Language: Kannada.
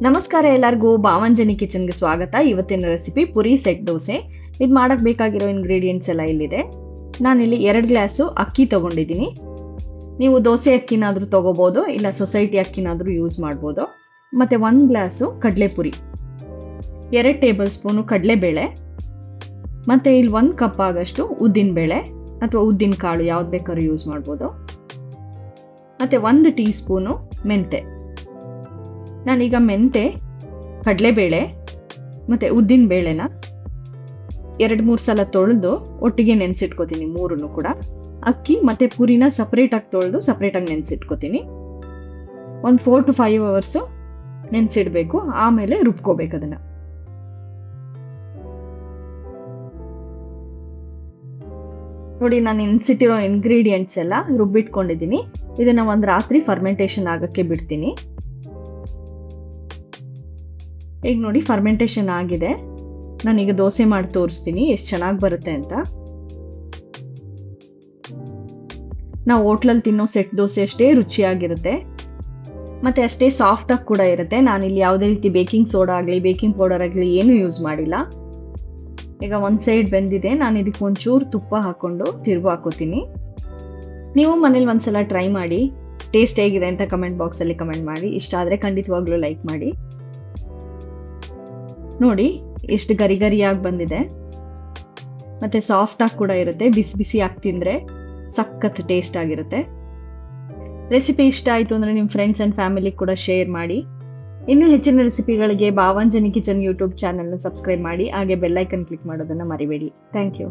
ನಮಸ್ಕಾರ ಎಲ್ಲರಿಗೂ ಭಾವಂಜನಿ ಕಿಚನ್ಗೆ ಸ್ವಾಗತ. ಇವತ್ತಿನ ರೆಸಿಪಿ ಪುರಿ ಸೆಟ್ ದೋಸೆ. ಇದು ಮಾಡಕ್ ಬೇಕಾಗಿರೋ ಇಂಗ್ರೀಡಿಯೆಂಟ್ಸ್ ಎಲ್ಲ ಇಲ್ಲಿದೆ. ನಾನಿಲ್ಲಿ 2 ಗ್ಲಾಸು ಅಕ್ಕಿ ತಗೊಂಡಿದ್ದೀನಿ. ನೀವು ದೋಸೆ ಅಕ್ಕಿನಾದ್ರೂ ತಗೋಬಹುದು, ಇಲ್ಲ ಸೊಸೈಟಿ ಅಕ್ಕಿನಾದ್ರೂ ಯೂಸ್ ಮಾಡ್ಬೋದು. ಮತ್ತೆ 1 ಗ್ಲಾಸು ಕಡಲೆಪುರಿ, 2 ಟೇಬಲ್ ಸ್ಪೂನು ಕಡಲೆಬೇಳೆ, ಮತ್ತೆ ಇಲ್ಲಿ 1 ಕಪ್ ಆಗಷ್ಟು ಉದ್ದಿನ ಬೇಳೆ ಅಥವಾ ಉದ್ದಿನ ಕಾಳು ಯಾವ್ದು ಬೇಕಾದ್ರೂ ಯೂಸ್ ಮಾಡ್ಬೋದು. ಮತ್ತೆ 1 ಟೀ ಸ್ಪೂನು ಮೆಂತೆ. ನಾನೀಗ ಮೆಂತೆ, ಕಡಲೆಬೇಳೆ ಮತ್ತು ಉದ್ದಿನ ಬೇಳೆನ 2-3 ಸಲ ತೊಳೆದು ಒಟ್ಟಿಗೆ ನೆನೆಸಿಟ್ಕೋತೀನಿ, 3 ಕೂಡ. ಅಕ್ಕಿ ಮತ್ತು ಪುರಿನ ಸಪ್ರೇಟಾಗಿ ತೊಳೆದು ಸಪ್ರೇಟಾಗಿ ನೆನೆಸಿಟ್ಕೋತೀನಿ. ಒಂದು 4 to 5 ಅವರ್ಸು ನೆನೆಸಿಡಬೇಕು. ಆಮೇಲೆ ರುಬ್ಕೋಬೇಕು ಅದನ್ನು. ನೋಡಿ, ನಾನು ನೆನೆಸಿಟ್ಟಿರೋ ಇಂಗ್ರೀಡಿಯೆಂಟ್ಸ್ ಎಲ್ಲ ರುಬ್ಬಿಟ್ಕೊಂಡಿದ್ದೀನಿ. ಇದನ್ನು ಒಂದು ರಾತ್ರಿ ಫರ್ಮೆಂಟೇಷನ್ ಆಗೋಕ್ಕೆ ಬಿಡ್ತೀನಿ. ಈಗ ನೋಡಿ, ಫರ್ಮೆಂಟೇಷನ್ ಆಗಿದೆ. ನಾನೀಗ ದೋಸೆ ಮಾಡಿ ತೋರಿಸ್ತೀನಿ ಎಷ್ಟು ಚೆನ್ನಾಗಿ ಬರುತ್ತೆ ಅಂತ. ನಾವು ಹೋಟ್ಲಲ್ಲಿ ತಿನ್ನೋ ಸೆಟ್ ದೋಸೆ ಅಷ್ಟೇ ರುಚಿಯಾಗಿರುತ್ತೆ ಮತ್ತು ಅಷ್ಟೇ ಸಾಫ್ಟಾಗಿ ಕೂಡ ಇರುತ್ತೆ. ನಾನಿಲ್ಲಿ ಯಾವುದೇ ರೀತಿ ಬೇಕಿಂಗ್ ಸೋಡಾ ಆಗಲಿ ಬೇಕಿಂಗ್ ಪೌಡರ್ ಆಗಲಿ ಏನೂ ಯೂಸ್ ಮಾಡಿಲ್ಲ. ಈಗ ಒಂದು ಸೈಡ್ ಬೆಂದಿದೆ. ನಾನು ಇದಕ್ಕೆ ಒಂಚೂರು ತುಪ್ಪ ಹಾಕ್ಕೊಂಡು ತಿರುಗು ಹಾಕೋತೀನಿ. ನೀವು ಮನೇಲಿ ಒಂದ್ಸಲ ಟ್ರೈ ಮಾಡಿ, ಟೇಸ್ಟ್ ಹೇಗಿದೆ ಅಂತ ಕಮೆಂಟ್ ಬಾಕ್ಸಲ್ಲಿ ಕಮೆಂಟ್ ಮಾಡಿ. ಇಷ್ಟ ಆದರೆ ಖಂಡಿತವಾಗ್ಲೂ ಲೈಕ್ ಮಾಡಿ. ನೋಡಿ ಎಷ್ಟು ಗರಿ ಗರಿಯಾಗಿ ಬಂದಿದೆ ಮತ್ತು ಸಾಫ್ಟಾಗಿ ಕೂಡ ಇರುತ್ತೆ. ಬಿಸಿ ಬಿಸಿಯಾಗಿ ತಿಂದರೆ ಸಖತ್ ಟೇಸ್ಟ್ ಆಗಿರುತ್ತೆ. ರೆಸಿಪಿ ಇಷ್ಟ ಆಯಿತು ಅಂದರೆ ನಿಮ್ಮ ಫ್ರೆಂಡ್ಸ್ ಆ್ಯಂಡ್ ಫ್ಯಾಮಿಲಿ ಕೂಡ ಶೇರ್ ಮಾಡಿ. ಇನ್ನೂ ಹೆಚ್ಚಿನ ರೆಸಿಪಿಗಳಿಗೆ ಭಾವಂಜನಿ ಕಿಚನ್ ಯೂಟ್ಯೂಬ್ ಚಾನಲ್ನ ಸಬ್ಸ್ಕ್ರೈಬ್ ಮಾಡಿ. ಹಾಗೆ ಬೆಲ್ಲೈಕನ್ ಕ್ಲಿಕ್ ಮಾಡೋದನ್ನು ಮರಿಬೇಡಿ. Thank you.